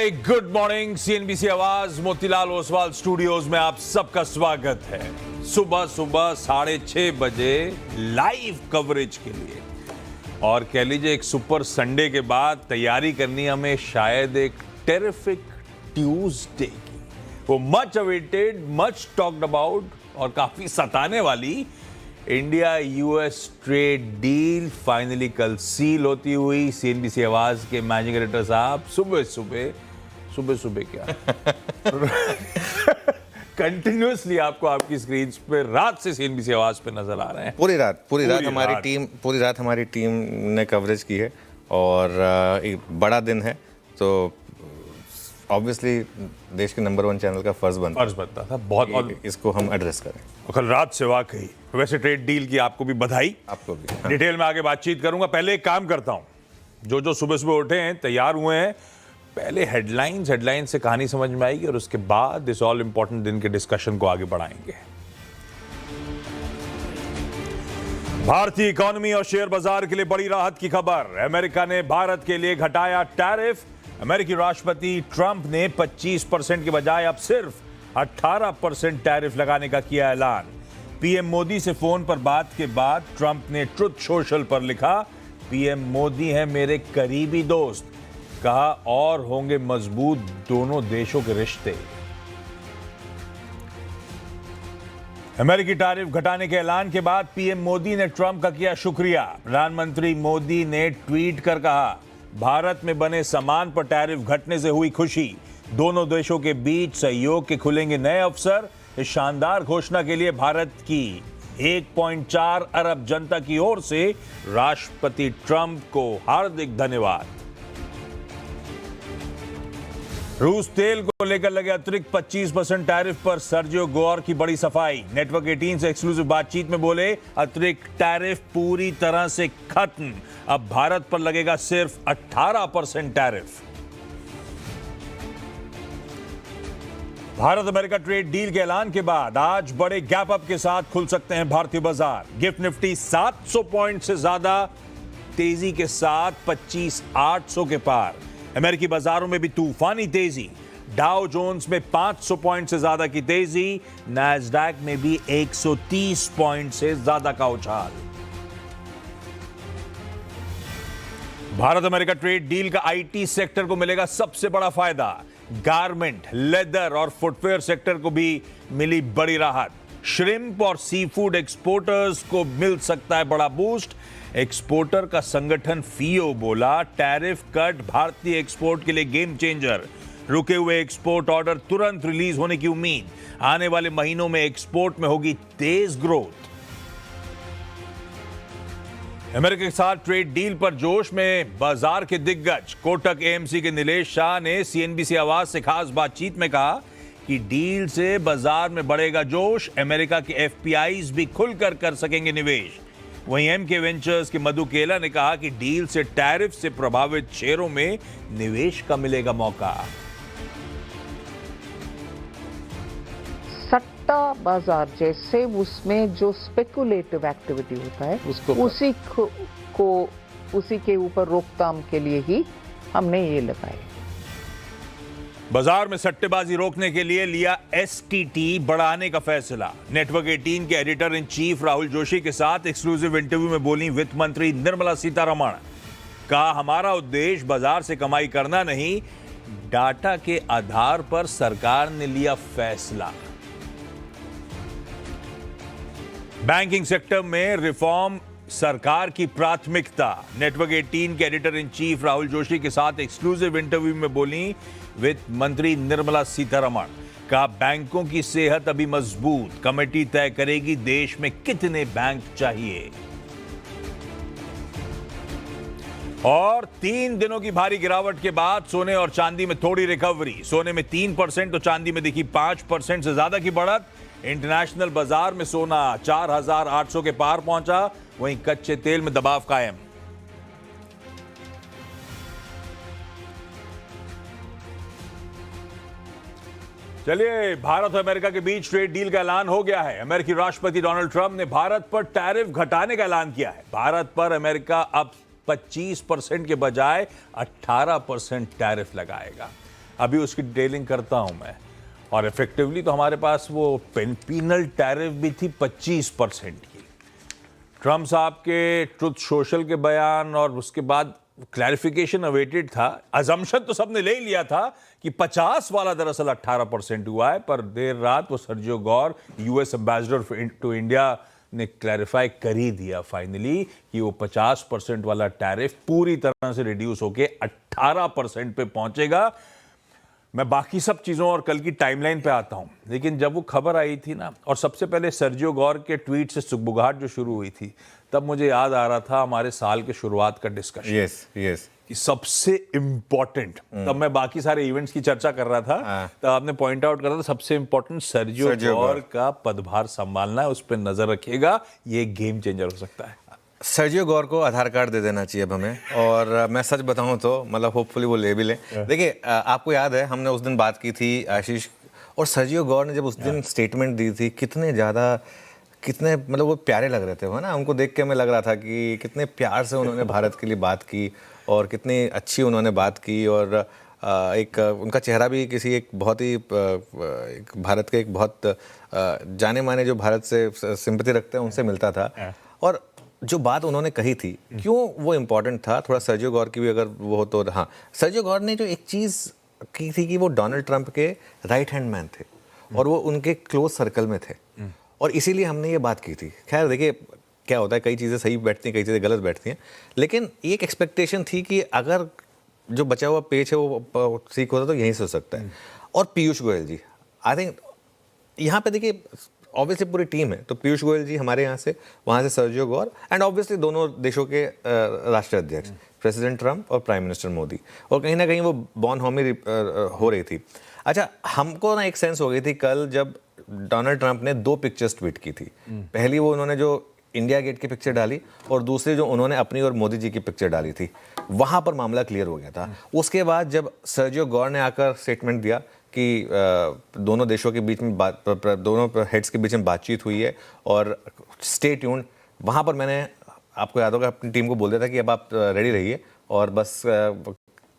Hi good morning. CNBC आवाज Motilal Oswal studios में आप सबका स्वागत है। सुबह सुबह 6:30 बजे लाइव कवरेज के लिए, और कह लीजिए एक सुपर संडे के बाद तैयारी करनी हमें शायद एक टेरिफिक ट्यूसडे की। वो much awaited, much talked about और काफी सताने वाली India US trade deal finally कल सील होती हुई सीएनबीसी आवाज के मैनेजिंग डायरेक्टर साहब सुबह क्या कंटिन्यूअसली आपको आपकी स्क्रीन पे रात से सीएनबीसी आवाज पे नजर आ रहे हैं। पूरी रात हमारी टीम ने कवरेज की है और एक बड़ा दिन है, तो ऑब्वियसली देश के नंबर 1 चैनल का फर्ज बनता था बहुत, और इसको हम एड्रेस करें। और कल रात से वाकई वैसे ट्रेड डील की आपको भी बधाई, आपको भी। हाँ। डिटेल में आगे बातचीत करूंगा। पहले एक काम करता हूं, जो सुबह उठे हैं, तैयार हुए हैं, पहले हेडलाइन से कहानी समझ में आएगी और उसके बाद इस ऑल इंपॉर्टेंट दिन के डिस्कशन को आगे बढ़ाएंगे। भारतीय इकोनॉमी और शेयर बाजार के लिए बड़ी राहत की खबर। अमेरिका ने भारत के लिए घटाया टैरिफ। अमेरिकी राष्ट्रपति ट्रंप ने 25% के बजाय अब सिर्फ 18% टैरिफ लगाने का किया ऐलान। पीएम मोदी से फोन पर बात के बाद ट्रंप ने ट्रुथ सोशल पर लिखा, पीएम मोदी हैं मेरे करीबी दोस्त, कहा और होंगे मजबूत दोनों देशों के रिश्ते। अमेरिकी टैरिफ घटाने के ऐलान के बाद पीएम मोदी ने ट्रंप का किया शुक्रिया। प्रधानमंत्री मोदी ने ट्वीट कर कहा, भारत में बने सामान पर टैरिफ घटने से हुई खुशी, दोनों देशों के बीच सहयोग के खुलेंगे नए अवसर। इस शानदार घोषणा के लिए भारत की 1.4 अरब जनता की ओर से राष्ट्रपति ट्रंप को हार्दिक धन्यवाद। रूस तेल को लेकर लगे अतिरिक्त 25% टैरिफ पर सर्जियो गोर की बड़ी सफाई। नेटवर्क 18 से एक्सक्लूसिव बातचीत में बोले, अतिरिक्त टैरिफ पूरी तरह से खत्म, अब भारत पर लगेगा सिर्फ 18% tariff. Bharat America trade deal के ऐलान के बाद आज बड़े गैप अप के साथ खुल सकते हैं भारतीय बाजार। गिफ्ट निफ्टी 700 पॉइंट से ज्यादा तेजी के साथ 25,800 के पार। अमेरिकी बाजारों में भी तूफानी तेजी, डाउ जोन्स में 500 पॉइंट से ज्यादा की तेजी, नैस्डैक में भी 130 पॉइंट से ज्यादा का उछाल। भारत अमेरिका ट्रेड डील का आईटी सेक्टर को मिलेगा सबसे बड़ा फायदा। गारमेंट, लेदर और फुटवेयर सेक्टर को भी मिली बड़ी राहत। श्रिम्प और सी फूड एक्सपोर्टर्स को मिल सकता है बड़ा बूस्ट। एक्सपोर्टर का संगठन फीओ बोला, टैरिफ कट भारतीय एक्सपोर्ट के लिए गेम चेंजर। रुके हुए एक्सपोर्ट ऑर्डर तुरंत रिलीज होने की उम्मीद। आने वाले महीनों में एक्सपोर्ट में होगी तेज ग्रोथ। अमेरिका के साथ ट्रेड डील पर जोश में बाजार के दिग्गज। कोटक एएमसी के नीलेश शाह ने सीएनबीसी आवाज से खास बातचीत में कहा कि डील से बाजार में बढ़ेगा जोश, अमेरिका के एफपीआईज भी खुलकर कर सकेंगे निवेश। वहीं एमके वेंचर्स के मधु केला ने कहा कि डील से टैरिफ से प्रभावित शेयरों में निवेश का मिलेगा मौका। सट्टा बाजार जैसे उसमें जो स्पेकुलेटिव एक्टिविटी होता है उसी के ऊपर रोकथाम के लिए ही हमने ये लगाए। बाजार में सट्टेबाजी रोकने के लिए लिया एसटीटी बढ़ाने का फैसला। नेटवर्क 18 के editor in chief Rahul Joshi के साथ एक्सक्लूसिव इंटरव्यू में बोली वित्त मंत्री निर्मला सीतारमण। कहा, हमारा उद्देश्य बाजार से कमाई करना नहीं, डाटा के आधार पर सरकार ने लिया फैसला। बैंकिंग सेक्टर में रिफॉर्म सरकार की प्राथमिकता। नेटवर्क 18 के editor in chief Rahul Joshi के साथ एक्सक्लूसिव इंटरव्यू में बोली वित्त मंत्री निर्मला सीतारमण। कहा, बैंकों की सेहत अभी मजबूत, कमेटी तय करेगी देश में कितने बैंक चाहिए। और 3 दिनों की भारी गिरावट के बाद सोने और चांदी में थोड़ी रिकवरी। सोने में 3% तो चांदी में दिखी 5% से ज्यादा की बढ़त। इंटरनेशनल बाजार में सोना 4,800 के पार पहुंचा, वहीं कच्चे तेल में दबाव कायम। चलिए, भारत और अमेरिका के बीच ट्रेड डील का ऐलान हो गया है। अमेरिकी राष्ट्रपति डोनाल्ड ट्रंप ने भारत पर टैरिफ घटाने का ऐलान किया है। भारत पर अमेरिका अब 25% के बजाय 18% टैरिफ लगाएगा। अभी उसकी डिटेलिंग करता हूं मैं। और इफेक्टिवली तो हमारे पास वो पीनल टैरिफ भी थी 25% की। ट्रम्प साहब के ट्रुथ सोशल के बयान और उसके बाद क्लैरिफिकेशन अवेटेड था। अजम्पशन तो सबने ले ही लिया था कि 50 वाला दरअसल 18% हुआ है, पर देर रात वो Sergio Gor, US ambassador to India, ने क्लैरिफाई कर ही दिया फाइनली कि वो 50% वाला टैरिफ पूरी तरह से रिड्यूस होके 18% पे पहुंचेगा। मैं बाकी सब चीज़ों और कल की टाइमलाइन पे आता हूं, लेकिन जब वो खबर आई थी ना, और सबसे पहले सर्जियो गौर के ट्वीट से सुगबुगाहट जो शुरू हुई थी, तब मुझे याद आ रहा था हमारे साल के शुरुआत का डिस्कशन। यस कि सबसे इंपॉर्टेंट, तब मैं बाकी सारे इवेंट्स की चर्चा कर रहा था, तब आपने पॉइंट आउट करा था सबसे इंपॉर्टेंट सर्जियो गौर का पदभार संभालना है, उस पर नजर रखिएगा, ये गेम चेंजर हो सकता है। सर्जियो गौर को आधार कार्ड दे देना चाहिए अब हमें, और मैं सच बताऊं तो मतलब होपफुली वो ले भी लें। देखिए, आपको याद है हमने उस दिन बात की थी आशीष, और सर्जियो गौर ने जब उस दिन स्टेटमेंट दी थी, कितने मतलब वो प्यारे लग रहे थे, वो ना, उनको देख के हमें लग रहा था कि कितने प्यार से उन्होंने भारत के लिए बात की और कितनी अच्छी उन्होंने बात की। और एक उनका चेहरा भी किसी एक बहुत ही एक भारत के एक बहुत जाने माने जो भारत से सिंपैथी रखते हैं उनसे मिलता था। और जो बात उन्होंने कही थी, क्यों वो इम्पोर्टेंट था, थोड़ा सर्जियो गौर की भी अगर वो हो तो। हाँ, सर्जियो गौर ने जो एक चीज़ की थी कि वो डोनाल्ड ट्रंप के राइट हैंड मैन थे और वो उनके क्लोज सर्कल में थे, और इसीलिए हमने ये बात की थी। खैर देखिए क्या होता है, कई चीज़ें सही बैठती हैं, कई चीज़ें गलत बैठती हैं, लेकिन एक एक्सपेक्टेशन थी कि अगर जो बचा हुआ पेच है वो ठीक होता तो यहीं से हो सकता है। और पीयूष गोयल जी, आई थिंक यहाँ पे देखिए ऑब्वियसली पूरी टीम है, तो पीयूष गोयल जी हमारे यहाँ से, वहाँ से सर्जियो गौर, एंड ऑब्वियसली दोनों देशों के राष्ट्राध्यक्ष प्रेसिडेंट ट्रंप और प्राइम मिनिस्टर मोदी, और कहीं ना कहीं वो बॉन होमी हो रही थी। अच्छा, हमको ना एक सेंस हो गई थी कल जब डोनाल्ड ट्रंप ने 2 पिक्चर्स ट्वीट की थी। पहली वो उन्होंने जो इंडिया गेट की पिक्चर डाली, और दूसरी जो उन्होंने अपनी और मोदी जी की पिक्चर डाली थी, वहाँ पर मामला क्लियर हो गया था। उसके बाद जब सर्जियो गौर ने आकर स्टेटमेंट दिया कि दोनों देशों के बीच में दोनों हेड्स के बीच में बातचीत हुई है और स्टे ट्यून्ड, वहाँ पर मैंने, आपको याद होगा, अपनी टीम को बोल दिया था कि अब आप रेडी रहिए और बस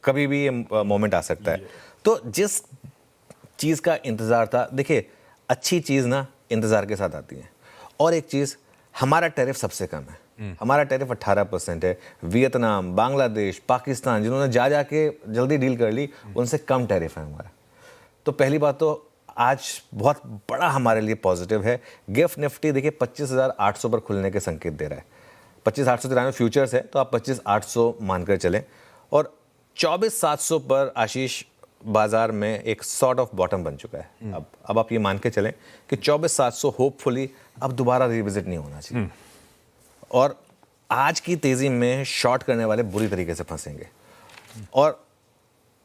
कभी भी ये मोमेंट आ सकता है। तो जिस चीज़ का इंतज़ार था, देखिए अच्छी चीज़ ना इंतज़ार के साथ आती है, और एक चीज़, हमारा टैरिफ सबसे कम है, हमारा टैरिफ 18% है। वियतनाम, बांग्लादेश, पाकिस्तान, जिन्होंने जा के जल्दी डील कर ली, उनसे कम टैरिफ है हमारा। तो पहली बात तो आज बहुत बड़ा हमारे लिए पॉजिटिव है। गिफ्ट निफ्टी देखिए 25,800 पर खुलने के संकेत दे रहा है। 25,893 फ्यूचर्स है, तो आप 25,800 मानकर चलें, और 24,700 पर आशीष बाजार में एक सॉर्ट ऑफ बॉटम बन चुका है। अब आप ये मान के चलें कि 24,700 होपफुली अब दोबारा रिविजिट नहीं होना चाहिए, और आज की तेजी में शॉर्ट करने वाले बुरी तरीके से फंसेंगे। और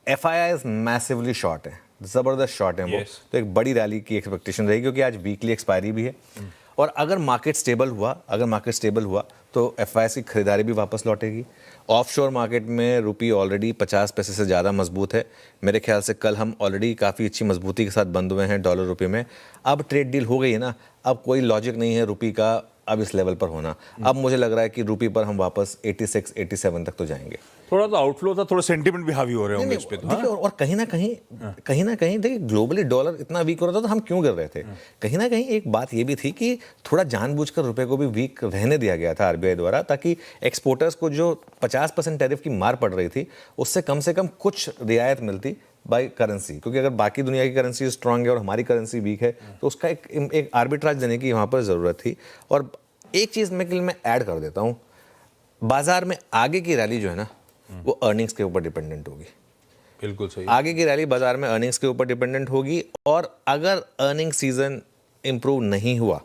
FII इज मैसिवली शॉर्ट है, जबरदस्त शॉर्ट है वो, तो एक बड़ी रैली की एक्सपेक्टेशन रहेगी, क्योंकि आज वीकली एक्सपायरी भी है। और अगर मार्केट स्टेबल हुआ तो FII की खरीदारी भी वापस लौटेगी। ऑफशोर मार्केट में रुपी ऑलरेडी 50 पैसे से ज़्यादा मजबूत है। मेरे ख्याल से कल हम ऑलरेडी काफ़ी अच्छी मजबूती के साथ बंद हुए हैं डॉलर रुपये में। अब ट्रेड डील हो गई है ना, अब कोई लॉजिक नहीं है रुपी का अब इस लेवल पर होना। अब मुझे लग रहा है कि रुपी पर हम वापस 86-87 तक तो जाएंगे। थोड़ा तो आउटफ्लो था, थोड़ा सेंटिमेंट भी हावी हो रहे होंगे इस पे तो। देखिए, और कहीं ना कहीं देखिए ग्लोबली डॉलर इतना वीक हो रहा था, तो हम क्यों कर रहे थे? कहीं ना कहीं एक बात ये भी थी कि थोड़ा जानबूझकर रुपए को भी वीक रहने दिया गया था RBI द्वारा, ताकि एक्सपोर्टर्स को जो 50% टैरिफ की मार पड़ रही थी, उससे कम कुछ रियायत मिलती बाय करेंसी, क्योंकि अगर बाकी दुनिया की करेंसी स्ट्रांग है और हमारी करेंसी वीक है, तो उसका एक आर्बिट्राज देने की वहाँ पर ज़रूरत थी। और एक चीज़ मैं ऐड कर देता हूँ, बाजार में आगे की रैली जो है ना, वो अर्निंग्स के ऊपर डिपेंडेंट होगी। बिल्कुल सही। आगे की रैली बाजार में अर्निंग्स के ऊपर डिपेंडेंट होगी, और अगर अर्निंग सीजन इंप्रूव नहीं हुआ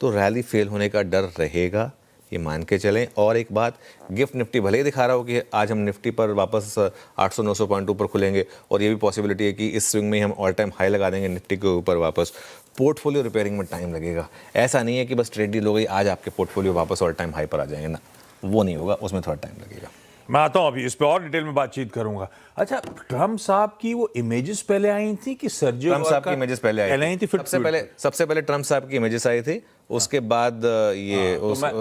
तो रैली फेल होने का डर रहेगा, ये मान के चलें। और एक बात, गिफ्ट निफ्टी भले ही दिखा रहा हो कि आज हम निफ्टी पर वापस 800-900 पॉइंट ऊपर खुलेंगे, और ये भी पॉसिबिलिटी है कि इस स्विंग में हम ऑल टाइम हाई लगा देंगे निफ्टी के ऊपर वापस। पोर्टफोलियो रिपेयरिंग में टाइम लगेगा। ऐसा नहीं है कि बस ट्रेड डील हो गई आज आपके पोर्टफोलियो वापस ऑल टाइम हाई पर आ जाएंगे ना, वो नहीं होगा, उसमें थोड़ा टाइम लगेगा। मैं आता हूं, अभी इस पे और डिटेल में बातचीत करूंगा। अच्छा, ट्रम्प साहब की वो इमेजेस पहले आई थी कि सर्जियो ट्रम्प साहब की इमेजेस पहले आई थी? फिर सबसे पहले ट्रम्प साहब की इमेजेस आई थी, उसके बाद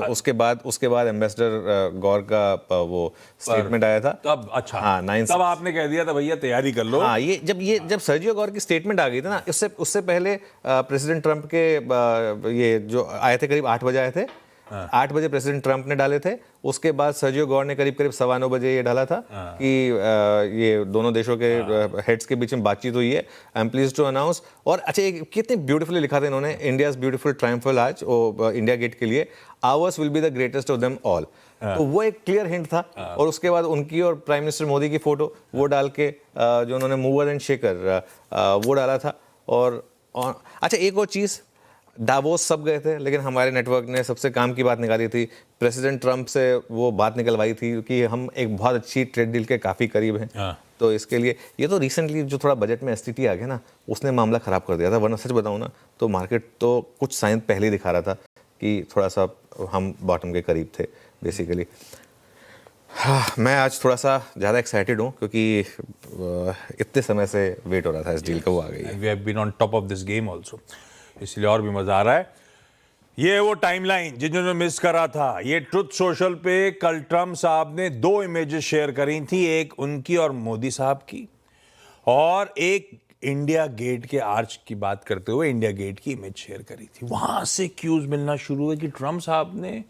उसके बाद एम्बेसडर गौर का वो स्टेटमेंट आया था तब। अच्छा, हाँ, तब आपने कह दिया था भैया तैयारी कर लो। हाँ, जब सर्जियो गौर की स्टेटमेंट आ गई थी ना, उससे पहले प्रेसिडेंट ट्रम्प के ये जो आए थे, करीब 8 बजे आए थे। 8 बजे प्रेसिडेंट ट्रम्प ने डाले थे। उसके बाद सर्जियो गौर ने करीब 9:15 बजे ये डाला था कि ये दोनों देशों के हेड्स के बीच में बातचीत हुई है। I am pleased to announce. और अच्छा, कितने ब्यूटीफुली लिखा था इन्होंने, इंडियाज ब्यूटीफुल ट्रायम्फल आज इंडिया गेट के लिए, hours will be the greatest of them all. तो वो एक क्लियर हिंट था। और उसके बाद उनकी और प्राइम मिनिस्टर मोदी की फोटो वो डाल के जो उन्होंने मूवर एंड शेकर वो डाला था। और अच्छा, एक और चीज़, डावोस सब गए थे, लेकिन हमारे नेटवर्क ने सबसे काम की बात निकाली थी। प्रेसिडेंट ट्रम्प से वो बात निकलवाई थी कि हम एक बहुत अच्छी ट्रेड डील के काफ़ी करीब हैं। तो इसके लिए ये तो रिसेंटली जो थोड़ा बजट में एसटीटी आ गया ना, उसने मामला ख़राब कर दिया था। वरना सच बताऊँ ना, तो मार्केट तो कुछ साइन पहले ही दिखा रहा था कि थोड़ा सा हम बॉटम के करीब थे बेसिकली। मैं आज थोड़ा सा ज़्यादा एक्साइटेड हूँ क्योंकि इतने समय से वेट हो रहा था इस डील का, वो आ गई है। We have been on top of this game also, इसलिए और भी मजा आ रहा है। ये वो टाइमलाइन जिन्होंने मिस करा था, ये ट्रुथ सोशल पे कल ट्रम्प साहब ने 2 इमेजेस शेयर करी थी, एक उनकी और मोदी साहब की, और एक इंडिया गेट के आर्च की बात करते हुए इंडिया गेट की इमेज शेयर करी थी। वहां से क्यूज मिलना शुरू हुए कि ट्रम्प साहब ने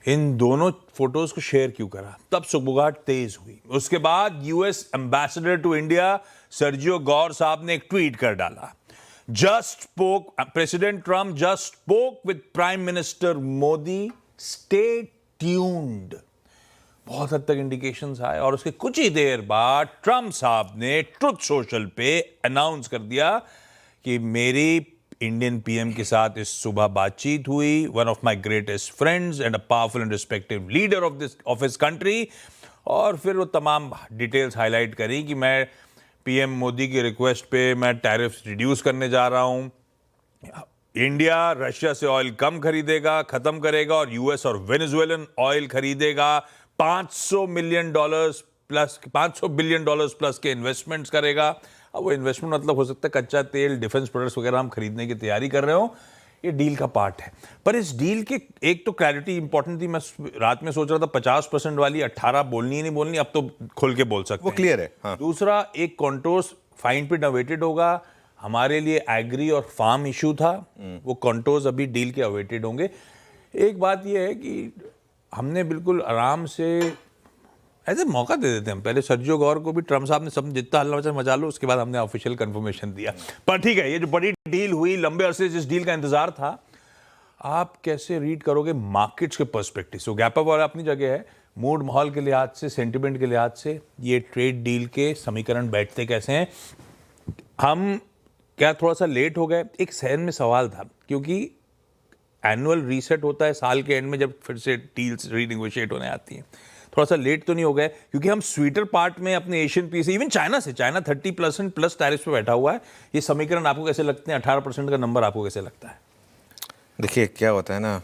इन दोनों फोटोज को शेयर क्यों करा। तब सुगबुगाहट तेज हुई। उसके बाद US ambassador to India Sergio Gor साहब ने एक ट्वीट कर डाला, President Trump just spoke with Prime Minister Modi, stay tuned। बहुत हद तक इंडिकेशंस आए और उसके कुछ ही देर बाद ट्रम्प साहब ने ट्रुथ सोशल पे अनाउंस कर दिया कि मेरी इंडियन पीएम के साथ इस सुबह बातचीत हुई, one of my greatest friends and a powerful and respected leader of his country. और फिर वो तमाम डिटेल्स हाईलाइट करी कि मैं पीएम मोदी की रिक्वेस्ट पे मैं टैरिफ्स रिड्यूस करने जा रहा हूं। इंडिया रशिया से ऑयल कम खरीदेगा, खत्म करेगा, और यूएस और वेनेजुएलन ऑयल खरीदेगा। $500 बिलियन प्लस के इन्वेस्टमेंट्स करेगा। अब वो इन्वेस्टमेंट मतलब हो सकता है कच्चा तेल, डिफेंस प्रोडक्ट्स वगैरह हम खरीदने की तैयारी कर रहे हो। ये डील का पार्ट है। पर इस डील के एक तो क्लैरिटी इंपॉर्टेंट थी। मैं रात में सोच रहा था 50% वाली 18 बोलनी है नहीं बोलनी, अब तो खुल के बोल सकते हैं, वो क्लियर है। हाँ। दूसरा, एक कॉन्टोर्स फाइन पे अवेटेड होगा। हमारे लिए एग्री और फार्म इशू था, वो कॉन्टोर्स अभी डील के अवेटेड होंगे। एक बात यह है कि हमने बिल्कुल आराम से ऐसे मौका दे देते हैं। पहले सर्जियो गौर को भी ट्रम्प साहब ने सब जितना हल्ला मचा लो, उसके बाद हमने ऑफिशियल कंफर्मेशन दिया। पर ठीक है, ये जो बड़ी डील हुई, लंबे अरसे जिस डील का इंतजार था, आप कैसे रीड करोगे मार्केट्स के पर्सपेक्टिव से? गैप अप वाला अपनी जगह है, मूड माहौल के लिहाज से, सेंटिमेंट के लिहाज से ये ट्रेड डील के समीकरण बैठते कैसे हैं? हम क्या थोड़ा सा लेट हो गए? एक सहन में सवाल था, क्योंकि एनुअल रीसेट होता है साल के एंड में जब फिर से डील्स रीनेगोशिएट होने आती हैं। थोड़ा सा लेट तो नहीं हो गए? क्योंकि हम स्वीटर पार्ट में अपने Asian peers, even China 30% plus tariff पे बैठा हुआ है। ये समीकरण आपको कैसे लगते हैं? 18% का नंबर आपको कैसे लगता है? देखिए क्या होता है ना,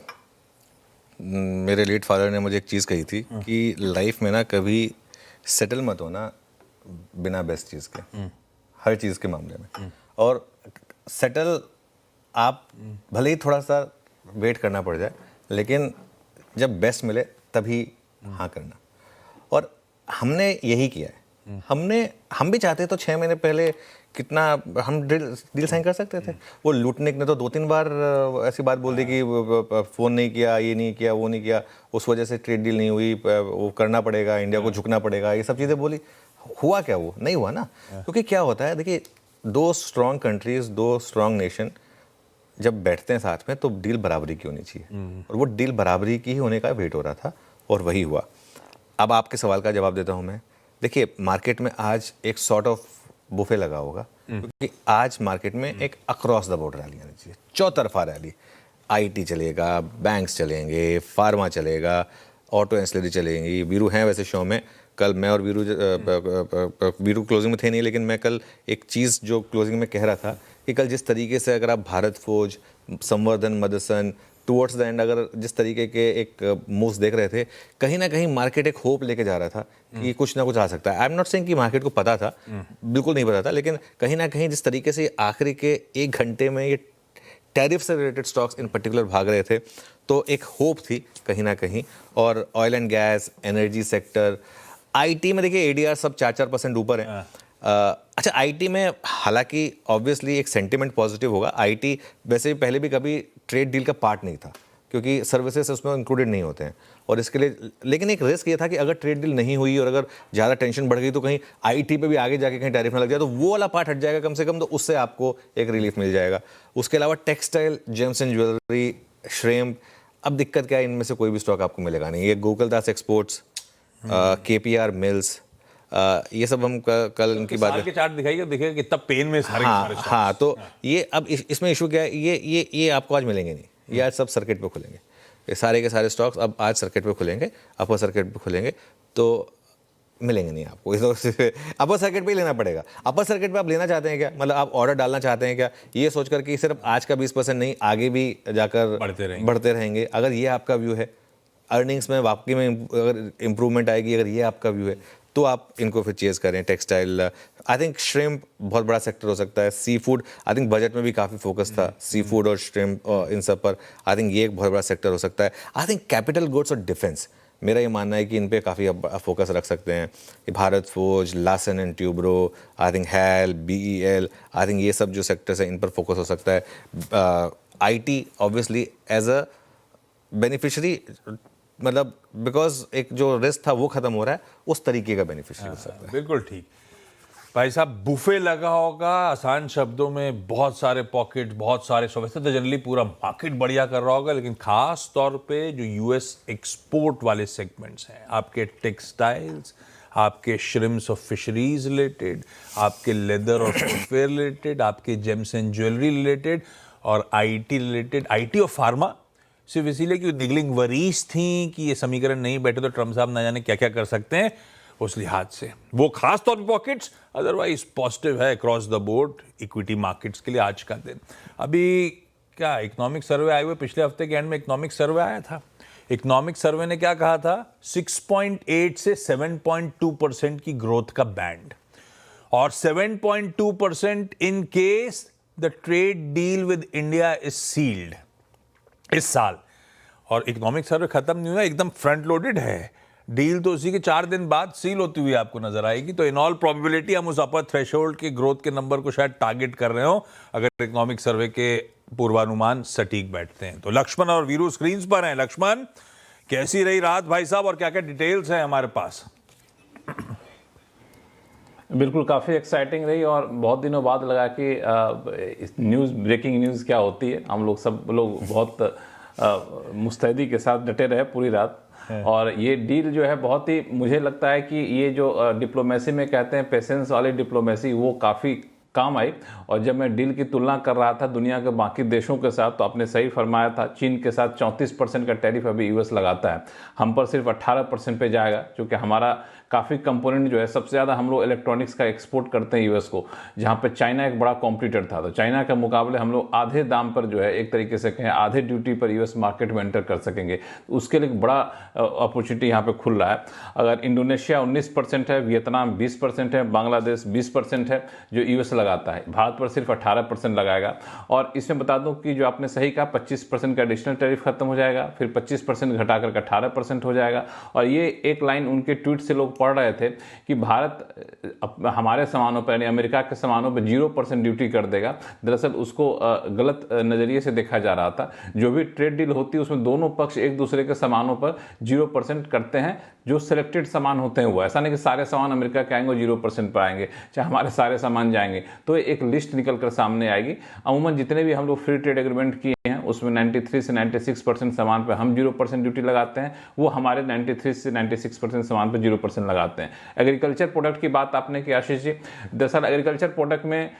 मेरे लेट फादर ने मुझे एक चीज़ कही थी कि लाइफ में ना कभी सेटल मत होना बिना बेस्ट चीज़ के, हर चीज़ के मामले में। और सेटल आप भले ही थोड़ा सा वेट करना पड़ जाए, लेकिन जब बेस्ट मिले तभी हाँ करना। और हमने यही किया है। हम भी चाहते तो 6 महीने पहले कितना हम डील साइन कर सकते थे। वो लूटनिक ने तो 2-3 बार ऐसी बात बोल दी कि फ़ोन नहीं किया, ये नहीं किया, वो नहीं किया, उस वजह से ट्रेड डील नहीं हुई, वो करना पड़ेगा, इंडिया को झुकना पड़ेगा, ये सब चीज़ें बोली। हुआ क्या? वो नहीं हुआ ना। क्योंकि क्या होता है, देखिए, 2 स्ट्रॉन्ग कंट्रीज, 2 स्ट्रॉन्ग नेशन जब बैठते हैं साथ में, तो डील बराबरी की होनी चाहिए। और वो डील बराबरी की ही होने का वेट हो रहा था, और वही हुआ। अब आपके सवाल का जवाब देता हूं मैं। देखिए, मार्केट में आज एक सॉर्ट ऑफ बुफे लगा होगा, क्योंकि आज मार्केट में एक अक्रॉस द बोर्ड रैली आनी चाहिए, चौतरफा रैली। आईटी चलेगा, बैंक्स चलेंगे, फार्मा चलेगा, ऑटो एंसिलरी चलेंगी। वीरू हैं वैसे शो में, कल मैं और वीरू क्लोजिंग में थे नहीं, लेकिन मैं कल एक चीज़ जो क्लोजिंग में कह रहा था कि कल जिस तरीके से अगर आप भारत फौज, संवर्धन, मदसन, टुवर्ड्स द एंड अगर जिस तरीके के एक मूव्स देख रहे थे, कहीं ना कहीं मार्केट एक होप लेके जा रहा था कि कुछ ना कुछ आ सकता है। आई एम नॉट सेइंग कि मार्केट को पता था, बिल्कुल नहीं पता था, लेकिन कहीं ना कहीं जिस तरीके से आखिरी के 1 घंटे में ये टैरिफ से रिलेटेड स्टॉक्स इन पर्टिकुलर भाग रहे थे, तो एक होप थी कहीं ना कहीं। और oil and gas, energy sector, IT में देखिए एडीआर सब 4-4% ऊपर है। अच्छा, आईटी में हालांकि ऑब्वियसली एक सेंटिमेंट पॉजिटिव होगा। आईटी वैसे भी पहले भी कभी ट्रेड डील का पार्ट नहीं था, क्योंकि सर्विसेज उसमें इंक्लूडेड नहीं होते हैं, और इसके लिए लेकिन एक रिस्क ये था कि अगर ट्रेड डील नहीं हुई और अगर ज़्यादा टेंशन बढ़ गई तो कहीं आईटी पे भी आगे जाके कहीं टैरिफ ना लग जाए, तो वो वाला पार्ट हट जाएगा कम से कम, तो उससे आपको एक रिलीफ मिल जाएगा। उसके अलावा textile, James and jewellery, shrimp, अब दिक्कत क्या है, इनमें से कोई भी स्टॉक आपको मिलेगा नहीं। ये गोकुलदास एक्सपोर्ट्स, केपीआर मिल्स, ये सब हम कल इनकी बात के चार्ट दिखाइए, देखिए कितना पेन में सारे हाँ, तो ये अब इसमें इशू क्या है, ये आपको आज मिलेंगे नहीं, ये आज सब सर्किट पे खुलेंगे, ये सारे के सारे स्टॉक्स अब आज सर्किट पे खुलेंगे, अपर सर्किट पे खुलेंगे, तो मिलेंगे नहीं आपको। अपर सर्किट पे ही लेना पड़ेगा। अपर सर्किट पे आप लेना चाहते हैं क्या, मतलब आप ऑर्डर डालना चाहते हैं क्या, ये सोच कर कि सिर्फ आज का 20% नहीं, आगे भी जाकर बढ़ते रहेंगे, अगर ये आपका व्यू है, अर्निंग्स में वाकई में अगर इंप्रूवमेंट आएगी, अगर ये आपका व्यू है, तो आप इनको फिर चेज करें। टेक्सटाइल, आई थिंक श्रिम्प बहुत बड़ा सेक्टर हो सकता है। Sea food, I think budget में भी काफ़ी फोकस था सी फूड और श्रिम्प, इन सब पर आई थिंक ये एक बहुत बड़ा सेक्टर हो सकता है। आई थिंक कैपिटल गुड्स और डिफेंस, मेरा ये मानना है कि इन पे काफ़ी फोकस रख सकते हैं। Bharat Forge, Larsen and Toubro, I think HAL, BEL, I think ये सब जो सेक्टर्स हैं इन पर फोकस हो सकता है। IT obviously as a beneficiary, मतलब बिकॉज एक जो रिस्क था वो खत्म हो रहा है, उस तरीके का बेनिफिशियरी हो सकता है। बिल्कुल ठीक भाई साहब, बुफे लगा होगा, आसान शब्दों में बहुत सारे पॉकेट, बहुत सारे वैसे तो जनरली पूरा मार्केट बढ़िया कर रहा होगा, लेकिन खास तौर पे जो यूएस एक्सपोर्ट वाले सेगमेंट्स हैं, आपके टेक्सटाइल्स, आपके श्रिम्स और फिशरीज रिलेटेड, आपके लेदर और फुटवेयर रिलेटेड, आपके जेम्स एंड ज्वेलरी रिलेटेड और आईटी रिलेटेड, आईटी और फार्मा, सिर्फ इसीलिए कि निगलिंग वरीज थी कि ये समीकरण नहीं बैठे तो ट्रम्प साहब ना जाने क्या क्या कर सकते हैं, उस लिहाज से वो खास तौर पे पॉकेट्स, अदरवाइज पॉजिटिव है across the board equity markets के लिए आज का दिन। अभी क्या इकोनॉमिक सर्वे आए हुए, पिछले हफ्ते के एंड में इकोनॉमिक सर्वे आया था। इकोनॉमिक सर्वे ने क्या कहा था, 6.8 से 7.2% की ग्रोथ का बैंड, और 7.2% in case the trade deal with India is sealed इस साल। और इकोनॉमिक सर्वे खत्म नहीं हुआ, एकदम फ्रंट लोडेड है, डील तो उसी के 4 दिन बाद सील होती हुई आपको नजर आएगी। तो इन ऑल प्रोबेबिलिटी हम उस अपर थ्रेशोल्ड के ग्रोथ के नंबर को शायद टारगेट कर रहे हो, अगर इकोनॉमिक सर्वे के पूर्वानुमान सटीक बैठते हैं तो। लक्ष्मण और वीरू स्क्रीन पर हैं। लक्ष्मण, कैसी रही रात भाई साहब, और क्या क्या डिटेल्स हैं हमारे पास? बिल्कुल, काफ़ी एक्साइटिंग रही, और बहुत दिनों बाद लगा कि न्यूज़, ब्रेकिंग न्यूज़ क्या होती है। हम लोग सब लोग बहुत मुस्तैदी के साथ डटे रहे पूरी रात, और ये डील जो है बहुत ही, मुझे लगता है कि ये जो डिप्लोमेसी में कहते हैं पेशेंस वाली डिप्लोमेसी, वो काफ़ी काम आई। और जब मैं डील की तुलना कर रहा था दुनिया के बाकी देशों के साथ, तो आपने सही फरमाया था, चीन के साथ 34% का टैरिफ अभी यूएस लगाता है, हम पर सिर्फ 18% पे जाएगा, क्योंकि हमारा काफ़ी कंपोनेंट जो है, सबसे ज़्यादा हम लोग इलेक्ट्रॉनिक्स का एक्सपोर्ट करते हैं यूएस को, जहाँ पे चाइना एक बड़ा कॉम्पिटिटर था। तो चाइना के मुकाबले हम लोग आधे दाम पर जो है, एक तरीके से कहें आधे ड्यूटी पर यूएस मार्केट में एंटर कर सकेंगे। तो उसके लिए एक बड़ा अपॉर्चुनिटी यहाँ पे खुल रहा है। अगर इंडोनेशिया 19% है, वियतनाम 20% है, बांग्लादेश 20% है जो यूएस लगाता है, भारत पर सिर्फ 18% लगाएगा। और इसमें बता दूं कि जो आपने सही कहा, 25% का एडिशनल टैरिफ खत्म हो जाएगा, फिर 25% घटाकर 18% हो जाएगा। और ये एक लाइन उनके ट्वीट से लोग पढ़ रहे थे कि भारत हमारे सामानों पर, यानी अमेरिका के सामानों पर 0% ड्यूटी कर देगा। दरअसल उसको गलत नज़रिए से देखा जा रहा था। जो भी ट्रेड डील होती है उसमें दोनों पक्ष एक दूसरे के सामानों पर 0% करते हैं, जो सिलेक्टेड सामान होते हैं वो, ऐसा नहीं कि सारे सामान अमेरिका के आएंगे और 0% पर आएंगे, चाहे हमारे सारे सामान जाएंगे। तो एक लिस्ट निकल कर सामने आएगी। अमूमन जितने भी हम लोग फ्री ट्रेड एग्रीमेंट किए हैं उसमें 93 से 96% सामान पर हम 0% ड्यूटी लगाते हैं, वो हमारे 93 से 96% सामान पर 0% लगाते हैं। एग्रीकल्चर प्रोडक्ट की बात आपने की आशीष जी, दरअसल एग्रीकल्चर प्रोडक्ट में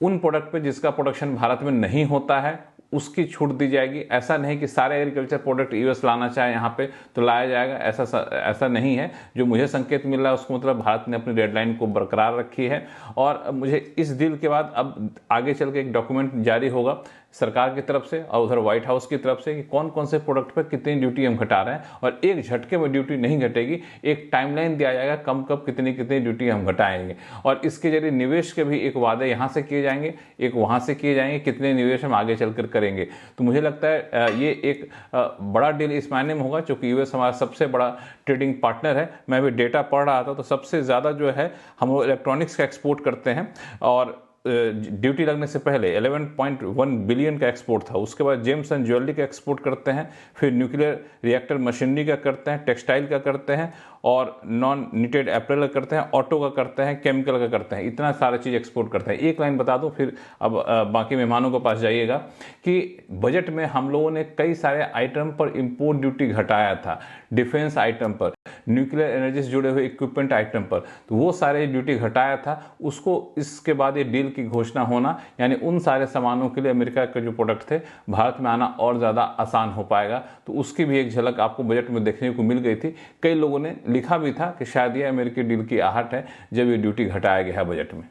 उन प्रोडक्ट पे जिसका प्रोडक्शन भारत में नहीं होता है उसकी छूट दी जाएगी। ऐसा नहीं कि सारे एग्रीकल्चर प्रोडक्ट यूएस लाना चाहे यहाँ पे तो लाया जाएगा, ऐसा नहीं है। जो मुझे संकेत मिल रहा है उसको मतलब भारत ने अपनी डेडलाइन को बरकरार रखी है। और मुझे इस डील के बाद अब आगे चल के एक डॉक्यूमेंट जारी होगा सरकार की तरफ से और उधर व्हाइट हाउस की तरफ से कि कौन कौन से प्रोडक्ट पर कितनी ड्यूटी हम घटा रहे हैं, और एक झटके में ड्यूटी नहीं घटेगी, एक टाइमलाइन दिया जाएगा कब कितनी कितनी ड्यूटी हम घटाएंगे, और इसके जरिए निवेश के भी एक वादे यहाँ से किए जाएंगे, एक वहाँ से किए जाएंगे, कितने निवेश हम आगे चलकर करेंगे। तो मुझे लगता है ये एक बड़ा डील इस मायने में होगा क्योंकि यूएस हमारा सबसे बड़ा ट्रेडिंग पार्टनर है। मैं भी डेटा पढ़ रहा था तो सबसे ज़्यादा जो है हम लोग इलेक्ट्रॉनिक्स का एक्सपोर्ट करते हैं, और ड्यूटी लगने से पहले 11.1 बिलियन का एक्सपोर्ट था। उसके बाद जेम्स एंड ज्वेलरी का एक्सपोर्ट करते हैं, फिर न्यूक्लियर रिएक्टर मशीनरी का करते हैं, टेक्सटाइल का करते हैं, और नॉन निटेड एप्रेल का करते हैं, ऑटो का करते हैं, केमिकल का करते हैं। इतना सारा चीज़ एक्सपोर्ट करते हैं। एक लाइन बता दूं, फिर अब बाकी मेहमानों के पास जाइएगा कि बजट में हम लोगों ने कई सारे आइटम पर इंपोर्ट ड्यूटी घटाया था, डिफेंस आइटम पर, न्यूक्लियर एनर्जी से जुड़े हुए इक्विपमेंट आइटम पर, तो वो सारे ड्यूटी घटाया था। उसको इसके बाद ये डील की घोषणा होना, यानी उन सारे सामानों के लिए अमेरिका के जो प्रोडक्ट थे भारत में आना और ज़्यादा आसान हो पाएगा। तो उसकी भी एक झलक आपको बजट में देखने को मिल गई थी। कई लोगों ने लिखा भी था कि शायद ये अमेरिकी डील की आहट है जब ये ड्यूटी घटाया गया है बजट में।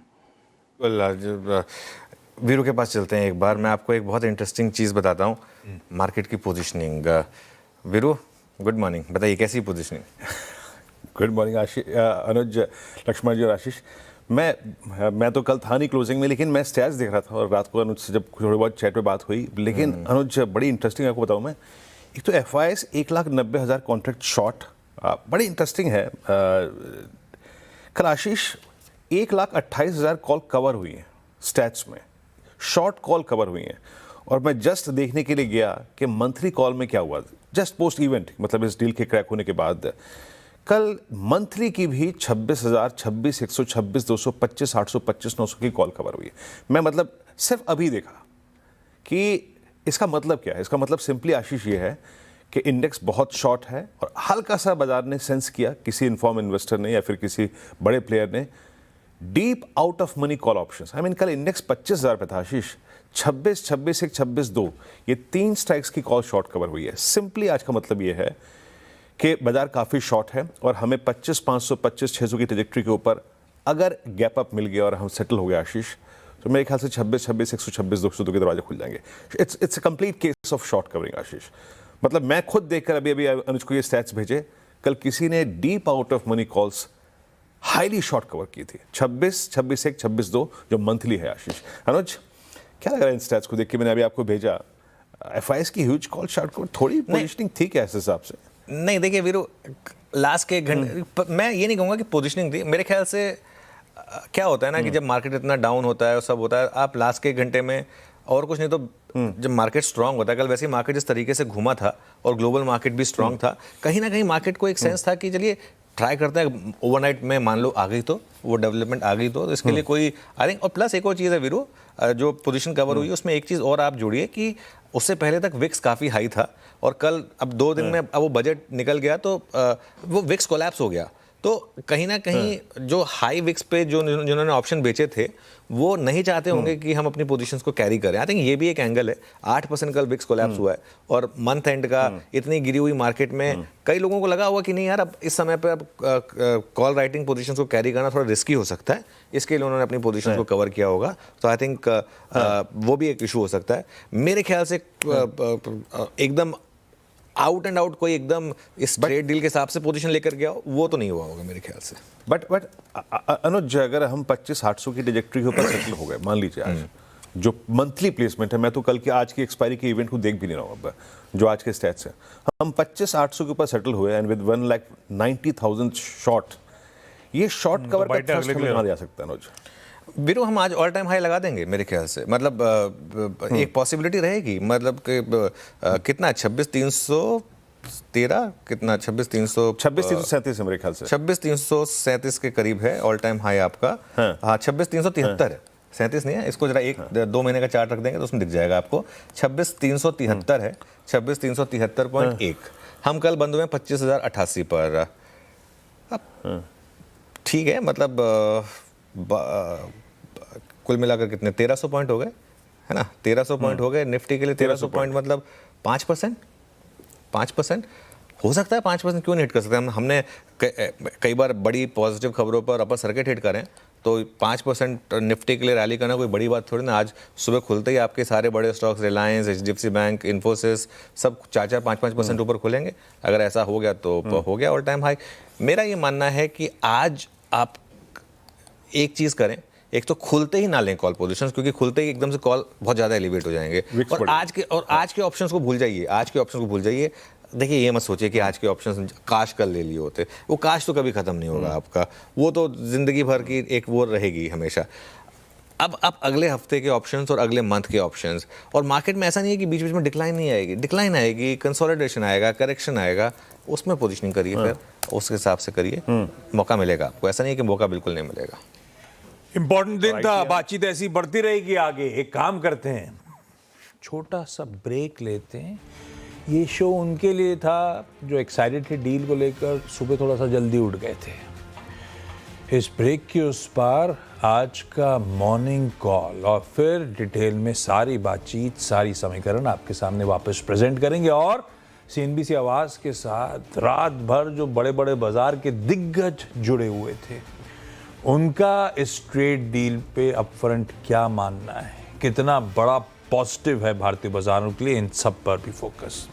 वीरू के पास चलते हैं एक बार। मैं आपको एक बहुत इंटरेस्टिंग चीज़ बताता हूँ, मार्केट की पोजीशनिंग। वीरू, गुड मॉर्निंग, बताइए कैसी पोजीशनिंग? गुड मॉर्निंग अनुज, लक्ष्मण जी और आशीष। मैं तो कल था नहीं क्लोजिंग में, लेकिन मैं स्टैट्स देख रहा था और रात को अनुज से जब थोड़ी बहुत चैट पे बात हुई, लेकिन अनुज बड़ी इंटरेस्टिंग आपको बताऊँ मैं। एक तो FIS 1,90,000 कॉन्ट्रैक्ट शॉर्ट, बड़ी इंटरेस्टिंग है। कल आशीष 1,28,000 कॉल कवर हुई हैं स्टैट्स में, शॉर्ट कॉल कवर हुई हैं। और मैं जस्ट देखने के लिए गया कि मंथली कॉल में क्या हुआ, जस्ट पोस्ट इवेंट, मतलब इस डील के क्रैक होने के बाद। कल मंथली की भी 26,000, 26,100, 26,225, 825, 900 की कॉल कवर हुई है। मैं मतलब सिर्फ अभी देखा कि इसका मतलब क्या है। इसका मतलब सिंपली आशीष ये है कि इंडेक्स बहुत शॉर्ट है, और हल्का सा बाजार ने सेंस किया, किसी इन्फॉर्म इन्वेस्टर ने या फिर किसी बड़े प्लेयर ने, deep out of money call options. I mean कल इंडेक्स 25,000 पे था आशीष, 26, 26, 26, 2, ये 3 स्ट्राइक्स की कॉल शॉर्ट कवर हुई है। सिंपली आज का मतलब ये है कि बाजार काफ़ी शॉर्ट है, और हमें 25,500, 25,600 की ट्रेजेक्ट्री के ऊपर अगर गैप अप मिल गया और हम सेटल हो गए आशीष, तो मेरे ख्याल से 26, 26, 100, 26, 200 के दरवाजे खुल जाएंगे। It's a complete case of short covering Ashish. मतलब मैं खुद देखकर अभी अनुज को ये स्टैट्स भेजे, कल किसी ने deep out of money calls highly short cover की थी, 26, 26, 1, 26, 2 जो मंथली है आशीष। अनुज, क्या लग रहा है इन स्टैट्स को देख के? मैंने अभी आपको भेजा, FIS की ह्यूज कॉल शॉर्ट कवर, थोड़ी पोजिशनिंग थी क्या इस हिसाब से? नहीं, देखिए वीरू, लास्ट के 1 घंटे मैं ये नहीं कहूँगा कि पोजिशनिंग थी। मेरे ख्याल से क्या होता है ना कि जब मार्केट इतना डाउन होता है और सब होता है, आप लास्ट के 1 घंटे में, और कुछ नहीं तो जब मार्केट स्ट्रांग होता है, कल वैसे ही मार्केट जिस तरीके से घूमा था और ग्लोबल मार्केट भी स्ट्रांग था, कहीं ना कहीं मार्केट को एक सेंस था कि चलिए ट्राई करते हैं, ओवरनाइट में मान लो आ गई तो वो डेवलपमेंट आ गई तो इसके लिए कोई आई थिंक। और प्लस एक और चीज़ है वीरू, जो पोजीशन कवर हुई है उसमें एक चीज़ और आप जोड़िए कि उससे पहले तक विक्स काफ़ी हाई था, और कल अब 2 दिन में अब वो बजट निकल गया तो वो विक्स कोलैप्स हो गया। तो कहीं ना कहीं जो हाई विक्स पे जिन्होंने ऑप्शन बेचे थे वो नहीं चाहते होंगे कि हम अपनी पोजीशंस को कैरी करें। आई थिंक ये भी एक एंगल है। 8% कल विक्स कोलैप्स हुआ है, और मंथ एंड का इतनी गिरी हुई मार्केट में कई लोगों को लगा हुआ कि नहीं यार, अब इस समय पे अब कॉल राइटिंग पोजीशंस को कैरी करना थोड़ा रिस्की हो सकता है, इसके लिए उन्होंने अपनी पोजीशंस को कवर किया होगा। तो आई थिंक वो भी एक इशू हो सकता है। मेरे ख्याल से एकदम आउट एंड आउट कोई एकदम इस ट्रेड डील के हिसाब से पोजीशन लेकर गया वो तो नहीं हुआ होगा मेरे ख्याल से। बट अनुज, अगर हम 25,800 की ट्रेजेक्ट्री के ऊपर सेटल हो गए, मान लीजिए आज जो मंथली प्लेसमेंट है, मैं तो कल की आज की एक्सपायरी के इवेंट को देख भी नहीं रहा हूँ, अब जो आज के स्टैट्स हैं, हम 25,800 के ऊपर सेटल हुए एंड विद 1,90,000 शॉर्ट, ये शॉर्ट कवर का थ्रस्ट हमें कहाँ जा सकता है अनुज? वीरू, हम आज ऑल टाइम हाई लगा देंगे मेरे ख्याल से। मतलब एक पॉसिबिलिटी रहेगी, मतलब कि कितना 26,313 कितना 26,337 है मेरे ख्याल से, 26,337 के करीब है ऑल टाइम हाई आपका। हाँ 26,373 है, 37 नहीं है। इसको जरा 1-2 महीने का चार्ट रख देंगे तो उसमें दिख जाएगा आपको। 26,373 है, 26,373.1। हम कल बंद हुए 25,088 पर। ठीक है, मतलब कुल मिलाकर कितने 1300 पॉइंट हो गए, है ना? 1300 पॉइंट हो गए निफ्टी के लिए। 1300 पॉइंट मतलब 5% हो सकता है। 5% क्यों नहीं हिट कर सकते? हमने कई बार बड़ी पॉजिटिव खबरों पर अपर सर्किट हिट करें तो 5% निफ्टी के लिए रैली करना कोई बड़ी बात थोड़ी ना। आज सुबह खुलते ही आपके सारे बड़े stocks Reliance, HDFC bank, Infosys सब 4-4, 5-5% ऊपर खुलेंगे। अगर ऐसा हो गया तो हो गया ऑल टाइम हाई। मेरा ये मानना है कि आज आप एक चीज़ करें, एक तो खुलते ही ना लें कॉल पोजीशंस, क्योंकि खुलते ही एकदम से कॉल बहुत ज़्यादा एलिवेट हो जाएंगे। और आज के ऑप्शंस को भूल जाइए। देखिए, ये मत सोचिए कि आज के ऑप्शंस काश कल ले लिए होते, वो काश तो कभी ख़त्म नहीं होगा आपका, वो तो ज़िंदगी भर की एक वो रहेगी हमेशा। अब आप अगले हफ्ते के ऑप्शंस और अगले मंथ के ऑप्शंस, और मार्केट में ऐसा नहीं है कि बीच बीच में डिक्लाइन नहीं आएगी, डिक्लाइन आएगी, कंसोलिडेशन आएगा, करेक्शन आएगा, उसमें पोजीशनिंग करिए, फिर उस हिसाब से करिए, मौका मिलेगा आपको। ऐसा नहीं है कि मौका बिल्कुल नहीं मिलेगा। इंपॉर्टेंट दिन था, बातचीत ऐसी बढ़ती रहेगी आगे। एक काम करते हैं, छोटा सा ब्रेक लेते हैं। ये शो उनके लिए था जो एक्साइटेड थे डील को लेकर, सुबह थोड़ा सा जल्दी उठ गए थे। इस ब्रेक के उस पार आज का मॉर्निंग कॉल और फिर डिटेल में सारी बातचीत, सारी समीकरण आपके सामने वापस प्रेजेंट करेंगे। और CNBC आवाज के साथ रात भर जो बड़े बड़े बाजार के दिग्गज जुड़े हुए थे, उनका इस ट्रेड डील पे अपफ्रंट क्या मानना है, कितना बड़ा पॉजिटिव है भारतीय बाजारों के लिए, इन सब पर भी फोकस।